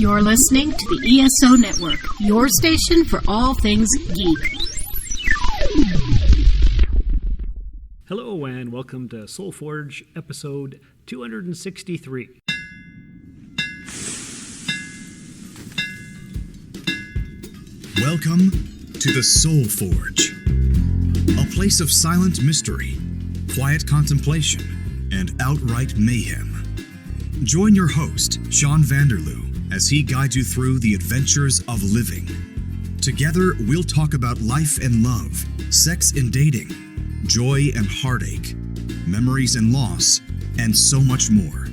You're listening to the ESO Network, your station for all things geek. Hello and welcome to Soul Forge episode 263. Welcome to the Soul Forge, a place of silent mystery, quiet contemplation, and outright mayhem. Join your host, Shawn Vanderloo, as he guides you through the adventures of living. Together, we'll talk about life and love, sex and dating, joy and heartache, memories and loss, and so much more.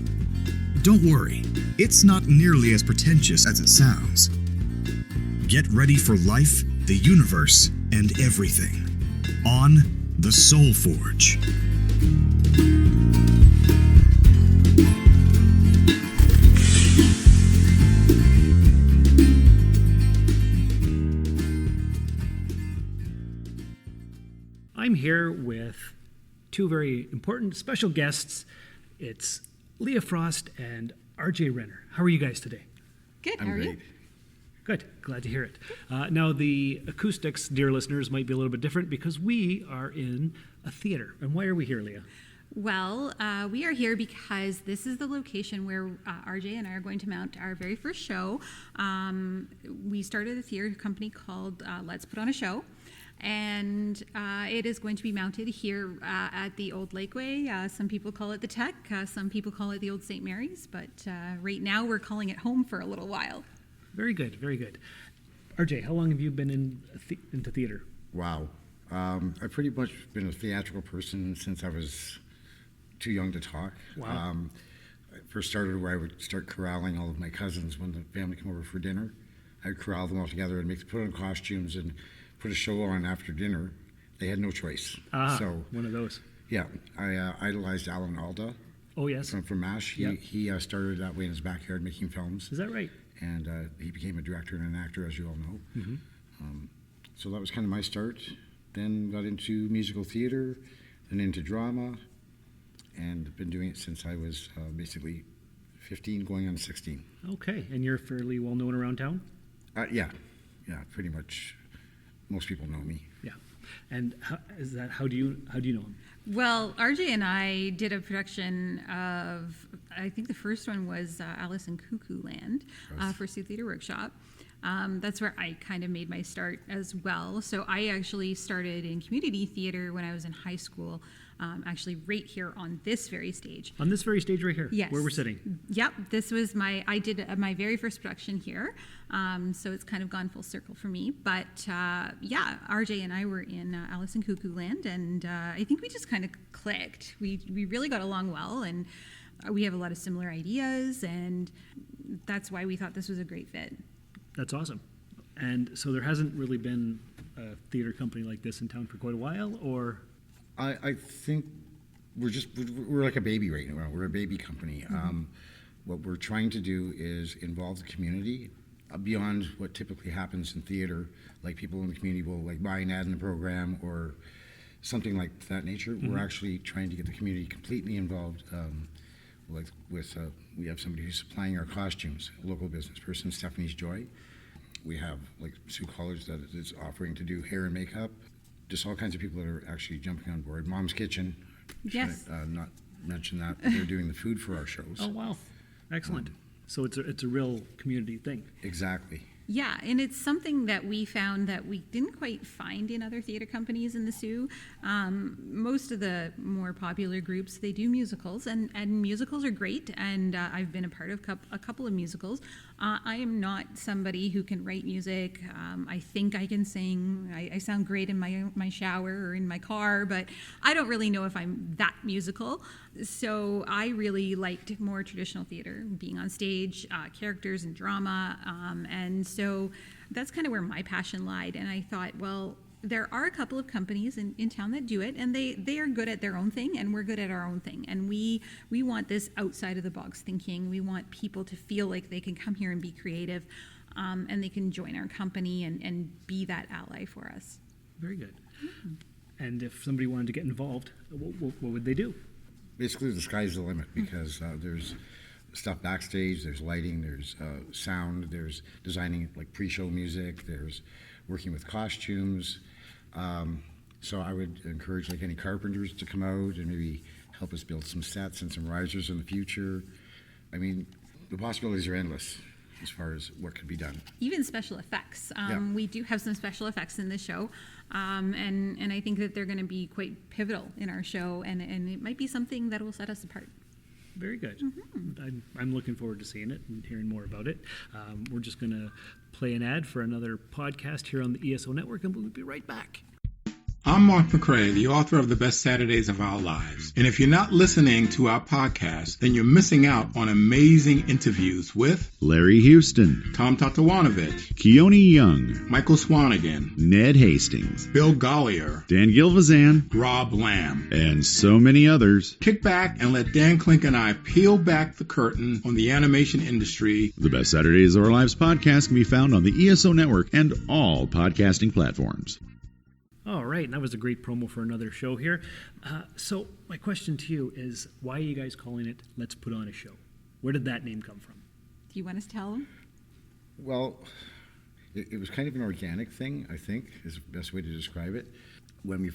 Don't worry, it's not nearly as pretentious as it sounds. Get ready for life, the universe, and everything on the Soul Forge. I'm here with two very important special guests. It's Leah Frost and RJ Renner. How are you guys today? Good, how are you? Good, glad to hear it. Now the acoustics, dear listeners, might be a little bit different because we are in a theater. And why are we here, Leah? Well, we are here because this is the location where RJ and I are going to mount our very first show. We started a theater company called Let's Put On a Show. And it is going to be mounted here at the Old Lakeway. Some people call it the Tech, some people call it the Old St. Mary's, but right now we're calling it home for a little while. Very good, very good. RJ, how long have you been into theater? Wow. I've pretty much been a theatrical person since I was too young to talk. Wow. I first started where I would start corralling all of my cousins when the family came over for dinner. I'd corral them all together and put on costumes and put a show on after dinner. They had no choice. So one of those. Yeah, I idolized Alan Alda. Oh yes, from MASH. Yep. He started that way in his backyard making films. Is that right? And he became a director and an actor, as you all know. Mm-hmm. So that was kind of my start. Then got into musical theater, then into drama, and been doing it since I was basically 15, going on 16. Okay, and you're fairly well known around town? Yeah, pretty much. Most people know me. Yeah, and how do you know him? Well, RJ and I did a production of, I think the first one was Alice in Cuckoo Land for Sault Theatre Workshop. That's where I kind of made my start as well. So I actually started in community theater when I was in high school, actually right here on this very stage. On this very stage right here? Yes. Where we're sitting? Yep. This was I did my very first production here. So it's kind of gone full circle for me. But RJ and I were in Alice in Cuckoo Land, and I think we just kind of clicked. We really got along well, and we have a lot of similar ideas, and that's why we thought this was a great fit. That's awesome. And so there hasn't really been a theater company like this in town for quite a while, or? I think we're like a baby right now. We're a baby company. Mm-hmm. What we're trying to do is involve the community beyond what typically happens in theater. Like people in the community will like buy an ad in the program or something like that nature. Mm-hmm. We're actually trying to get the community completely involved. We have somebody who's supplying our costumes, a local business person, Stephanie's Joy. We have like Sue College that is offering to do hair and makeup. Just all kinds of people that are actually jumping on board. Mom's Kitchen. Yes. Not mention that they're doing the food for our shows. Oh wow, excellent. So it's a real community thing. Exactly. Yeah, and it's something that we found that we didn't quite find in other theater companies in the Sioux. Most of the more popular groups, they do musicals, and musicals are great, and I've been a part of a couple of musicals. I am not somebody who can write music. I think I can sing. I sound great in my shower or in my car, but I don't really know if I'm that musical. So I really liked more traditional theater, being on stage, characters and drama, and so that's kind of where my passion lied. And I thought, well, there are a couple of companies in town that do it, and they are good at their own thing, and we're good at our own thing. And we want this outside of the box thinking. We want people to feel like they can come here and be creative, and they can join our company and be that ally for us. Very good. Mm-hmm. And if somebody wanted to get involved, what would they do? Basically, the sky's the limit because there's stuff backstage, there's lighting, there's sound, there's designing like pre-show music, there's working with costumes. So I would encourage like any carpenters to come out and maybe help us build some sets and some risers in the future. I mean, the possibilities are endless as far as what could be done. Even special effects. Yeah. We do have some special effects in the show, and I think that they're going to be quite pivotal in our show, and it might be something that will set us apart. Very good. I'm looking forward to seeing it and hearing more about it. We're just going to play an ad for another podcast here on the ESO Network, and we'll be right back. I'm Mark McCrae, the author of The Best Saturdays of Our Lives. And if you're not listening to our podcast, then you're missing out on amazing interviews with Larry Houston, Tom Tatawanovich, Keone Young, Michael Swanigan, Ned Hastings, Bill Gollier, Dan Gilvazan, Rob Lamb, and so many others. Kick back and let Dan Klink and I peel back the curtain on the animation industry. The Best Saturdays of Our Lives podcast can be found on the ESO Network and all podcasting platforms. All right, and that was a great promo for another show here. So my question to you is, why are you guys calling it Let's Put On a Show? Where did that name come from? Do you want us to tell them? Well, it was kind of an organic thing, I think, is the best way to describe it. When we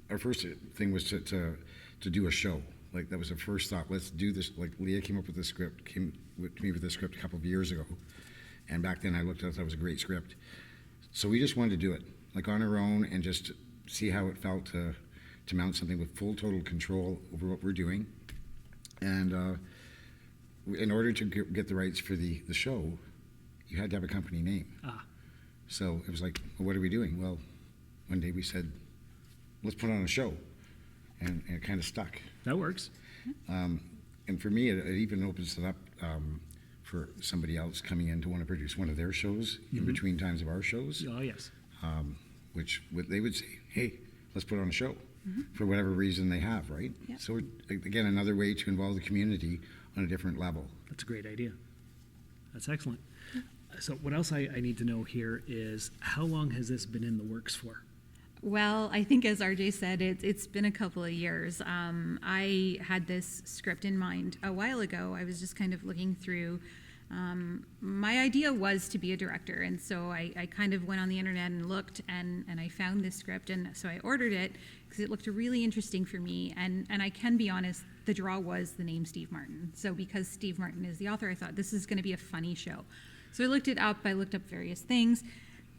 our first thing was to do a show. Like, that was our first thought. Let's do this. Like, Leah came to me with the script a couple of years ago. And back then I looked at it, thought it was a great script. So we just wanted to do it, like on our own, and just see how it felt to mount something with full total control over what we're doing. And in order to get the rights for the show, you had to have a company name. So it was like, well, what are we doing? Well, one day we said, let's put on a show. And it kind of stuck. That works. And for me, it even opens it up for somebody else coming in to want to produce one of their shows in between times of our shows. Oh, yes. Which they would say, hey, let's put on a show for whatever reason they have, right? Yeah. So, again, another way to involve the community on a different level. That's a great idea. That's excellent. So what else I need to know here is, how long has this been in the works for? Well, I think, as RJ said, it's been a couple of years. I had this script in mind a while ago. I was just kind of looking through. My idea was to be a director, and so I kind of went on the internet and looked, and I found this script, and so I ordered it because it looked really interesting for me. And I can be honest, the draw was the name Steve Martin. So because Steve Martin is the author, I thought this is going to be a funny show. So I looked it up. I looked up various things.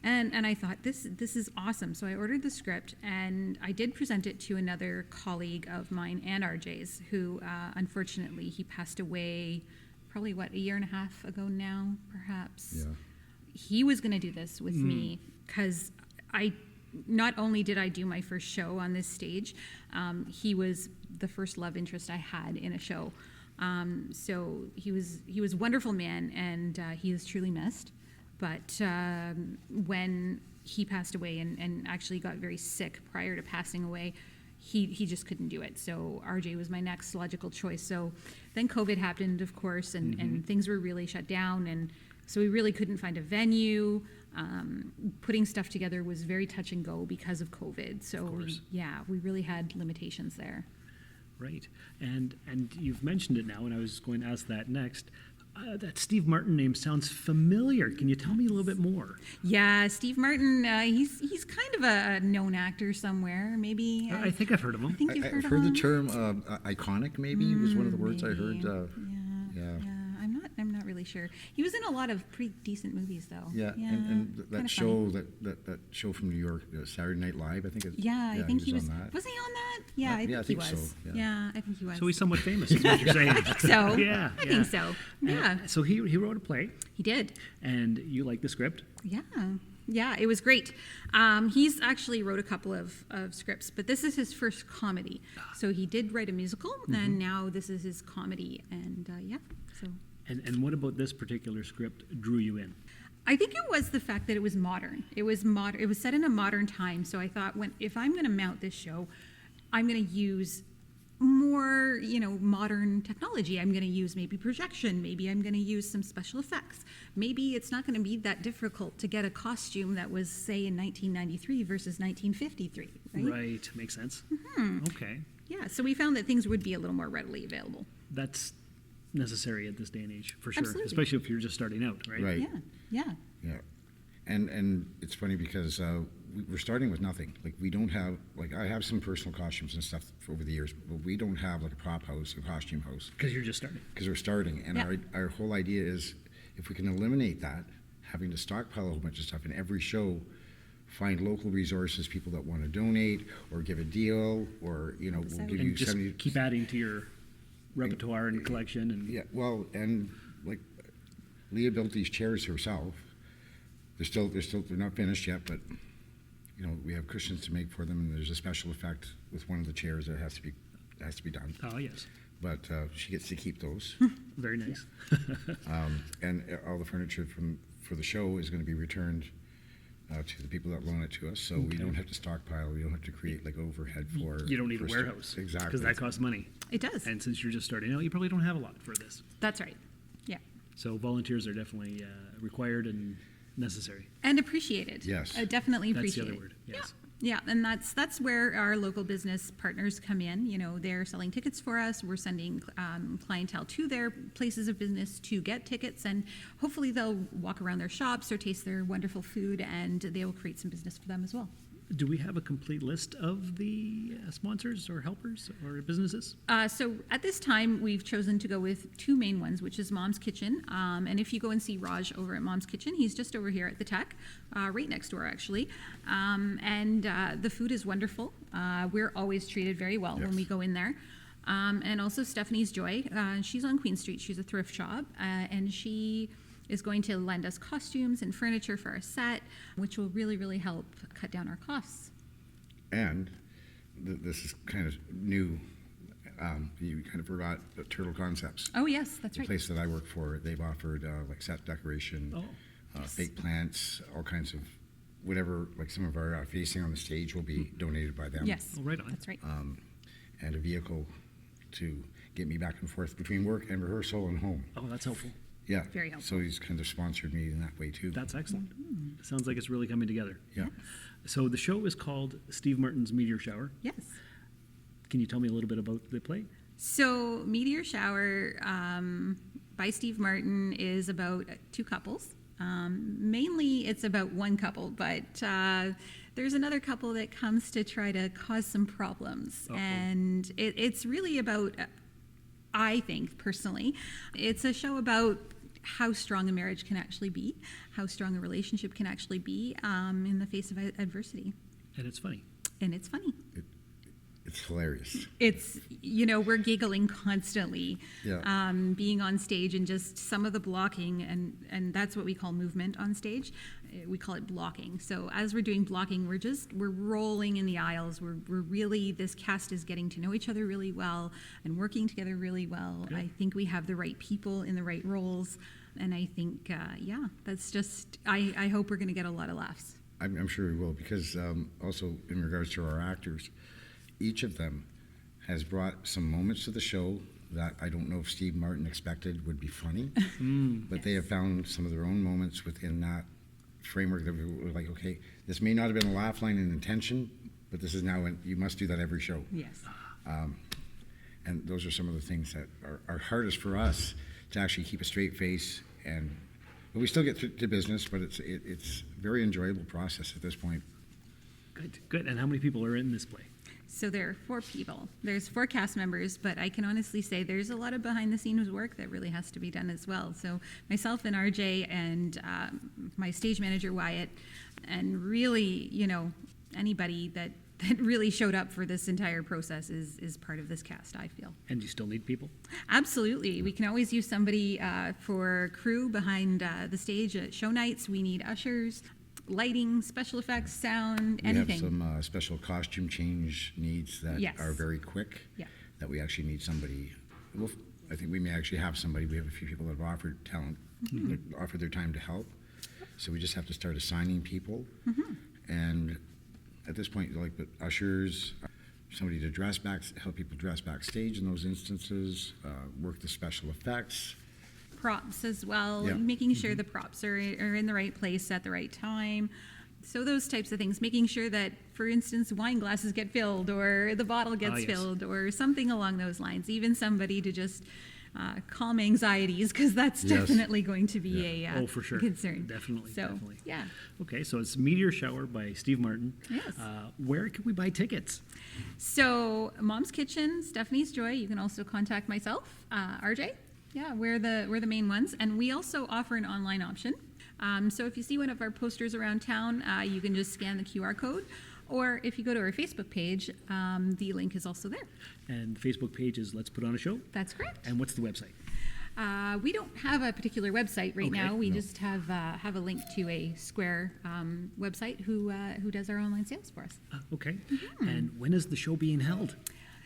And I thought, this is awesome. So I ordered the script, and I did present it to another colleague of mine and RJ's, who unfortunately, he passed away probably, a year and a half ago now, perhaps. Yeah. He was going to do this with me because not only did I do my first show on this stage, he was the first love interest I had in a show. So he was a wonderful man, and he is truly missed. But when he passed away and actually got very sick prior to passing away, he just couldn't do it. So RJ was my next logical choice. So then COVID happened, of course, and things were really shut down. And so we really couldn't find a venue. Putting stuff together was very touch and go because of COVID. So we really had limitations there. Right. And you've mentioned it now, and I was going to ask that next. That Steve Martin name sounds familiar. Can you tell me a little bit more? Yeah, Steve Martin, he's kind of a known actor somewhere, maybe. I think I've heard of him. I think you've I've heard heard of him. the term iconic, maybe, was one of the words maybe. I heard. Yeah, I'm not really sure. He was in a lot of pretty decent movies, though. Yeah, and that kinda show, funny. that show from New York, Saturday Night Live, I think. I think he was. on that. Was he on that? Yeah, I think he was. so, yeah. Yeah, I think he was. So he's somewhat famous, is what you're saying. I think so. Yeah, I think so. Yeah, So he wrote a play, he did. and you like the script. Yeah, it was great. He's actually wrote a couple of scripts, but this is his first comedy. So he did write a musical, and now this is his comedy. And so. And what about this particular script drew you in? I think it was the fact that it was modern. It was set in a modern time. So I thought, if I'm going to mount this show, I'm going to use more, modern technology. I'm going to use maybe projection. Maybe I'm going to use some special effects. Maybe it's not going to be that difficult to get a costume that was, say, in 1993 versus 1953. Right, makes sense. Okay. Yeah, so we found that things would be a little more readily available. That's necessary at this day and age, for sure. Absolutely. Especially if you're just starting out, right? Right. Yeah. Yeah. And it's funny because we're starting with nothing. Like, we don't have, like, I have some personal costumes and stuff over the years, but we don't have like a prop house, a costume house. Because you're just starting. Because we're starting. And our whole idea is, if we can eliminate that, having to stockpile a whole bunch of stuff in every show, find local resources, people that want to donate or give a deal, or, we'll give you And just 70. keep adding to your repertoire and collection. And Yeah, well, and like, Leah built these chairs herself. They're not finished yet, but we have cushions to make for them, and there's a special effect with one of the chairs that has to be done. Oh, yes. But she gets to keep those. Very nice. And all the furniture for the show is going to be returned to the people that loan it to us, so we don't have to stockpile. We don't have to create like overhead for. You don't need a for warehouse. Exactly. Because that costs money. It does. And since you're just starting out, you probably don't have a lot for this. That's right. Yeah. So volunteers are definitely required and necessary. And appreciated. Yes. Definitely That's the appreciated. other word. Yes. Yeah, and that's where our local business partners come in. They're selling tickets for us. We're sending clientele to their places of business to get tickets, and hopefully they'll walk around their shops or taste their wonderful food, and they will create some business for them as well. Do we have a complete list of the sponsors or helpers or businesses? So at this time, we've chosen to go with two main ones, which is Mom's Kitchen. And if you go and see Raj over at Mom's Kitchen, he's just over here at the Tech, right next door, actually. And the food is wonderful. We're always treated very well when we go in there. And also Stephanie's Joy. She's on Queen Street. She's a thrift shop. And she is going to lend us costumes and furniture for our set, which will really, really help cut down our costs. And this is kind of new. You kind of forgot the Turtle Concepts. Oh, yes, that's The right. place that I work for, they've offered like set decoration, fake plants, all kinds of whatever, like some of our facing on the stage will be donated by them. Yes, Oh, right on. that's right. And a vehicle to get me back and forth between work and rehearsal and home. Oh, that's helpful. Yeah. Very helpful. So he's kind of sponsored me in that way too. That's excellent. It sounds like it's really coming together. Yeah. So the show is called Steve Martin's Meteor Shower. Yes. Can you tell me a little bit about the play? So Meteor Shower by Steve Martin is about two couples. Mainly it's about one couple, but there's another couple that comes to try to cause some problems. Uh-oh. And it's really about, I think personally, it's a show about how strong a marriage can actually be, how strong a relationship can actually be in the face of adversity. And it's funny. And it's funny. It's hilarious. It's, we're giggling constantly, Yeah. being on stage, and just some of the blocking, and that's what we call movement on stage. We call it blocking. So as we're doing blocking, we're rolling in the aisles. We're really, this cast is getting to know each other really well and working together really well. Good. I think we have the right people in the right roles. And I think, that's just, I hope we're going to get a lot of laughs. I'm sure we will, because also in regards to our actors, each of them has brought some moments to the show that I don't know if Steve Martin expected would be funny, but they have found some of their own moments within that framework that we were like, okay, this may not have been a laugh line in intention, but this is now, you must do that every show. Yes. And those are some of the things that are hardest for us to actually keep a straight face, but we still get to business, but it's a very enjoyable process at this point. Good. And how many people are in this play? So there are 4 people. There's 4 cast members, but I can honestly say there's a lot of behind-the-scenes work that really has to be done as well. So myself and RJ and my stage manager, Wyatt, and really, anybody that really showed up for this entire process is part of this cast, I feel. And you still need people? Absolutely. We can always use somebody for crew behind the stage at show nights. We need ushers, lighting, special effects, sound, anything. We have some special costume change needs that are very quick. Yeah. That we actually need somebody. Well, I think we may actually have somebody. We have a few people that have offered talent, that offered their time to help. So we just have to start assigning people. And at this point, like the ushers, somebody to help people dress backstage in those instances, work the special effects. Props as well, Yeah. making sure the props are in the right place at the right time. So those types of things, making sure that, for instance, wine glasses get filled or the bottle gets yes. filled or something along those lines. Even somebody to just calm anxieties, because that's Yes. definitely going to be a for sure. concern. Definitely. So, Definitely. yeah. Okay, so it's Meteor Shower by Steve Martin. Yes. Where can we buy tickets? So Mom's Kitchen, Stephanie's Joy. You can also contact myself, RJ. Yeah, we're the main ones, and we also offer an online option. So if you see one of our posters around town, you can just scan the QR code, or if you go to our Facebook page, the link is also there. And the Facebook page is Let's Put On a Show. That's correct. And what's the website? We don't have a particular website right Okay. now. We just have a link to a Square website who does our online sales for us. Okay. Mm-hmm. And when is the show being held?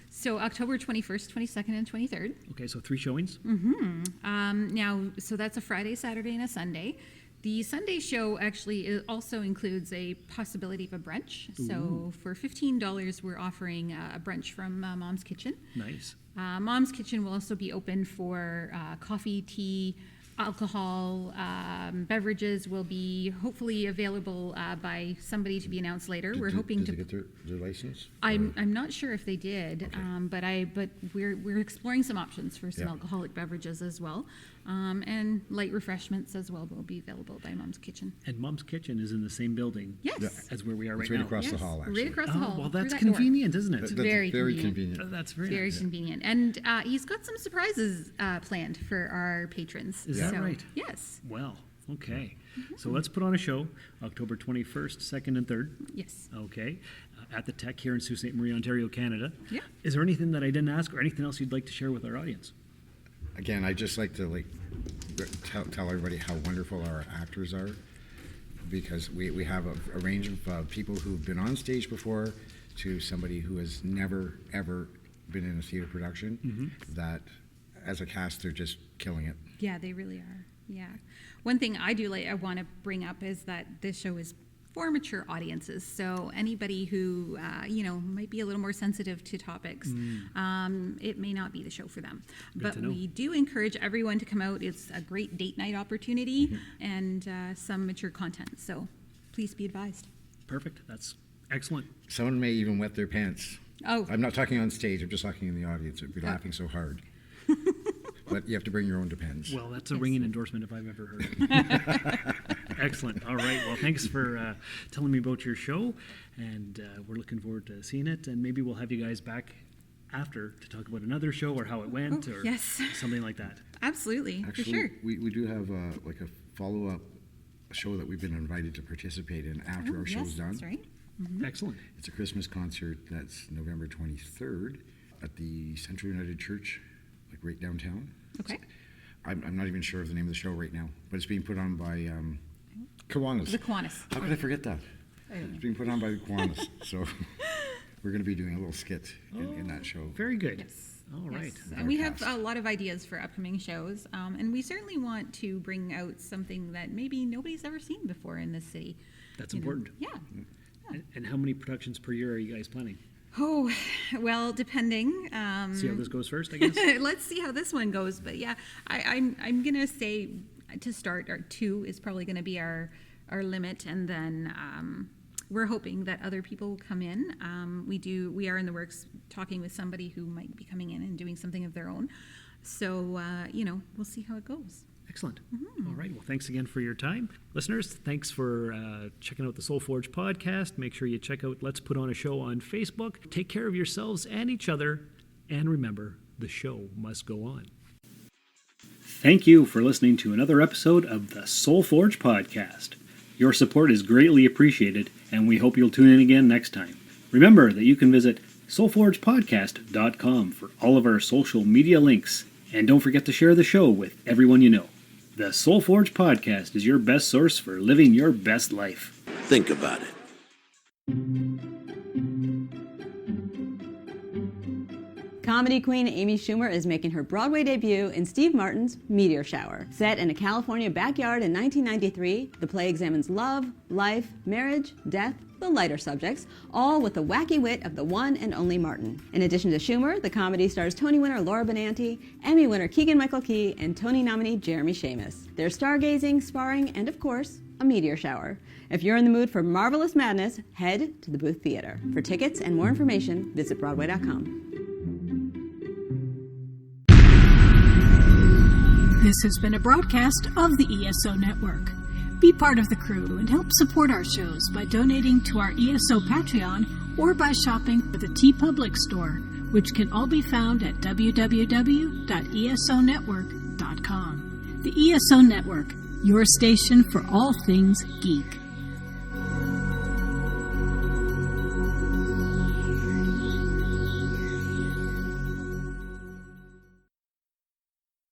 So October 21st, 22nd, and 23rd. Okay, so 3 showings. Now, so that's a Friday, Saturday, and a Sunday. The Sunday show actually also includes a possibility of a brunch. So for $15, we're offering a brunch from Mom's Kitchen. Nice. Mom's Kitchen will also be open for coffee, tea, alcohol, beverages will be hopefully available by somebody to be announced later. We're hoping Did to. they get their license? I'm not sure if they did, but we're exploring some options for some Yeah. alcoholic beverages as well, and light refreshments as well will be available by Mom's Kitchen. And Mom's Kitchen is in the same building Yes. as where we are It's right right now. across the Yes, hall, actually. right across the hall. Oh, well, through that's that door. convenient, isn't it? That's very very convenient. convenient. That's very Very nice. convenient, and he's got some surprises planned for our patrons. Is that So, right? Yes. Well, okay. So let's put on a show October 21st, 2nd, and 3rd. Yes. Okay. At the Tech here in Sault Ste. Marie, Ontario, Canada. Yeah. Is there anything that I didn't ask or anything else you'd like to share with our audience? Again, I just like to tell everybody how wonderful our actors are, because we have a range of people who've been on stage before to somebody who has never ever been in a theater production. That as a cast, they're just killing it. Yeah, they really are. Yeah. One thing I want to bring up is that this show is for mature audiences. So anybody who, might be a little more sensitive to topics, it may not be the show for them. But to know. we do encourage everyone to come out. It's a great date night opportunity and some mature content. So please be advised. Perfect. That's excellent. Someone may even wet their pants. Oh. I'm not talking on stage. I'm just talking in the audience. They'd be laughing so hard. But you have to bring your own Depends. Well, that's a ringing endorsement if I've ever heard it. Excellent. All right. Well, thanks for telling me about your show, and we're looking forward to seeing it. And maybe we'll have you guys back after to talk about another show or how it went, or yes. something like that. Absolutely, Actually, for sure. we do have a follow-up show that we've been invited to participate in after our show's done. That's right. Excellent. It's a Christmas concert that's November 23rd at the Central United Church, right downtown. Okay. I'm not even sure of the name of the show right now, but it's being put on by Kiwanis. The Kiwanis. How could I forget that? It's being put on by the Kiwanis. So we're going to be doing a little skit in that show. Very good. Yes. All right. Yes. And we have a lot of ideas for upcoming shows, and we certainly want to bring out something that maybe nobody's ever seen before in this city. That's You know? important. Yeah. And how many productions per year are you guys planning? Oh, well, depending. See how this goes first, I guess? Let's see how this one goes. But yeah, I'm gonna say to start, our 2 is probably gonna be our limit, and then we're hoping that other people will come in. We are in the works talking with somebody who might be coming in and doing something of their own. So we'll see how it goes. Excellent. All right. Well, thanks again for your time. Listeners, thanks for checking out the Soul Forge podcast. Make sure you check out Let's Put On a Show on Facebook. Take care of yourselves and each other. And remember, the show must go on. Thank you for listening to another episode of the Soul Forge podcast. Your support is greatly appreciated, and we hope you'll tune in again next time. Remember that you can visit soulforgepodcast.com for all of our social media links. And don't forget to share the show with everyone you know. The Soul Forge podcast is your best source for living your best life. Think about it. Comedy queen Amy Schumer is making her Broadway debut in Steve Martin's Meteor Shower. Set in a California backyard in 1993, the play examines love, life, marriage, death, the lighter subjects, all with the wacky wit of the one and only Martin. In addition to Schumer, the comedy stars Tony winner Laura Benanti, Emmy winner Keegan-Michael Key, and Tony nominee Jeremy Shamus. There's stargazing, sparring, and of course, a meteor shower. If you're in the mood for marvelous madness, head to the Booth Theater. For tickets and more information, visit Broadway.com. This has been a broadcast of the ESO Network. Be part of the crew and help support our shows by donating to our ESO Patreon or by shopping at the TeePublic store, which can all be found at www.esonetwork.com. The ESO Network, your station for all things geek.